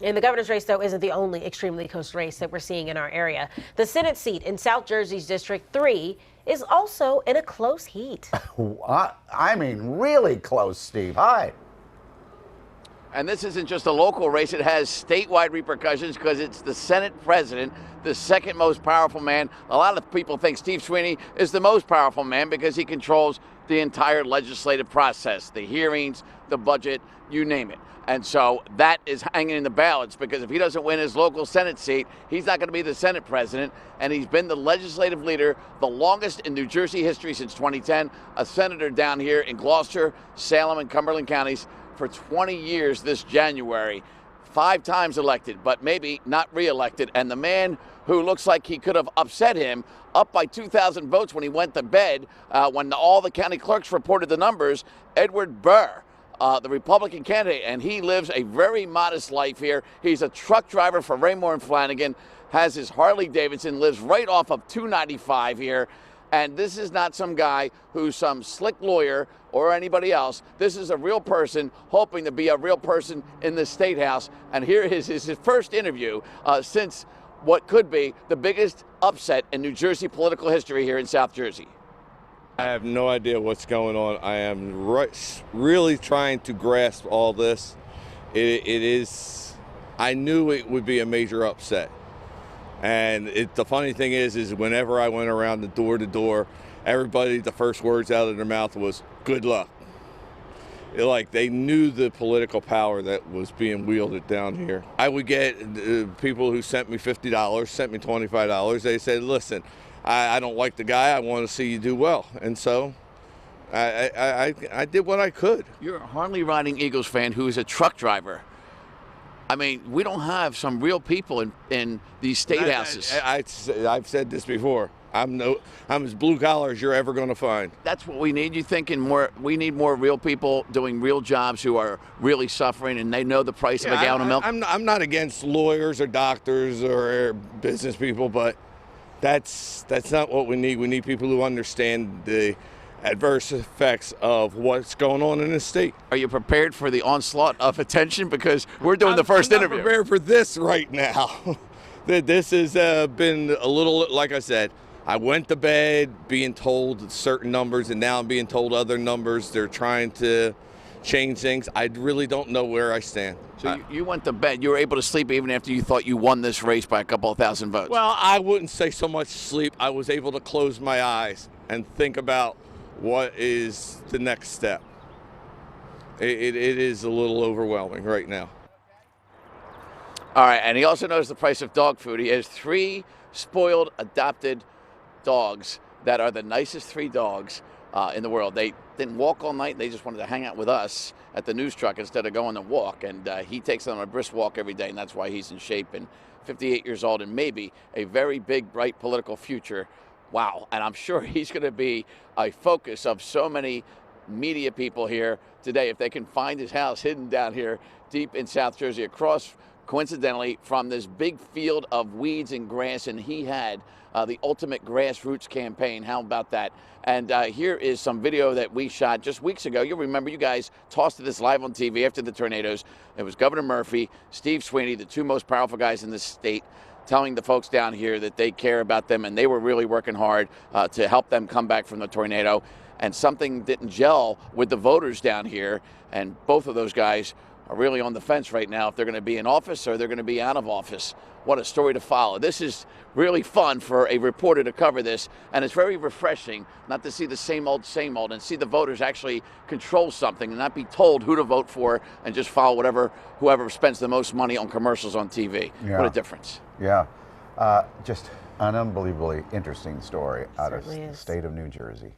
And the governor's race, though, isn't the only extremely close race that we're seeing in our area. The Senate seat in South Jersey's District 3 is also in a close heat. I mean, really close, Steve. Hi. And this isn't just a local race, it has statewide repercussions because it's the Senate president, the second most powerful man. A lot of people think Steve Sweeney is the most powerful man because he controls the entire legislative process, the hearings, the budget, you name it. And so that is hanging in the balance because if he doesn't win his local Senate seat, he's not going to be the Senate president. And he's been the legislative leader the longest in New Jersey history since 2010, a senator down here in Gloucester, Salem, and Cumberland counties for 20 years this January, 5 times elected, but maybe not reelected. And the man who looks like he could have upset him, up by 2,000 votes when he went to bed, when all the county clerks reported the numbers, Edward Burr, the Republican candidate, and he lives a very modest life here. He's a truck driver for Raymore and Flanagan, has his Harley Davidson, lives right off of 295 here. And this is not some guy who's some slick lawyer or anybody else. This is a real person hoping to be a real person in the State House. And here is his first interview since what could be the biggest upset in New Jersey political history here in South Jersey. I have no idea what's going on. I am really trying to grasp all this. I knew it would be a major upset. And the funny thing is whenever I went around the door to door, everybody, the first words out of their mouth was, good luck. Like they knew the political power that was being wielded down here. I would get people who sent me $50, sent me $25. They said, listen, I don't like the guy. I want to see you do well. And so I did what I could. You're a Harley riding Eagles fan who is a truck driver. I mean, we don't have some real people in these state houses. I've said this before. I'm as blue collar as you're ever going to find. That's what we need. You thinking more? We need more real people doing real jobs who are really suffering and they know the price of a gallon of milk. I'm not against lawyers or doctors or business people, but that's not what we need. We need people who understand the adverse effects of what's going on in the state. Are you prepared for the onslaught of attention? Because we're doing the first interview. I'm prepared for this right now. This has been a little, like I said, I went to bed being told certain numbers, and now I'm being told other numbers. They're trying to change things. I really don't know where I stand. So you went to bed. You were able to sleep even after you thought you won this race by a couple of thousand votes. Well, I wouldn't say so much sleep. I was able to close my eyes and think about what is the next step. It is a little overwhelming right now. All right, and he also knows the price of dog food. He has 3 spoiled adopted dogs that are the nicest 3 dogs in the world. They didn't walk all night. They just wanted to hang out with us at the news truck instead of going to walk. And he takes them on a brisk walk every day, and that's why he's in shape and 58 years old and maybe a very big, bright political future. Wow, and I'm sure he's going to be a focus of so many media people here today if they can find his house hidden down here deep in South Jersey across, coincidentally, from this big field of weeds and grass, and he had the ultimate grassroots campaign. How about that? And here is some video that we shot just weeks ago. You'll remember you guys tossed this live on TV after the tornadoes. It was Governor Murphy, Steve Sweeney, the 2 most powerful guys in the state, telling the folks down here that they care about them and they were really working hard to help them come back from the tornado. And something didn't gel with the voters down here, and both of those guys are really on the fence right now if they're going to be in office or they're going to be out of office. What a story to follow. This is really fun for a reporter to cover this, and it's very refreshing not to see the same old, and see the voters actually control something and not be told who to vote for and just follow whoever spends the most money on commercials on TV. Yeah. What a difference. Yeah. Just an unbelievably interesting story out of the state of New Jersey.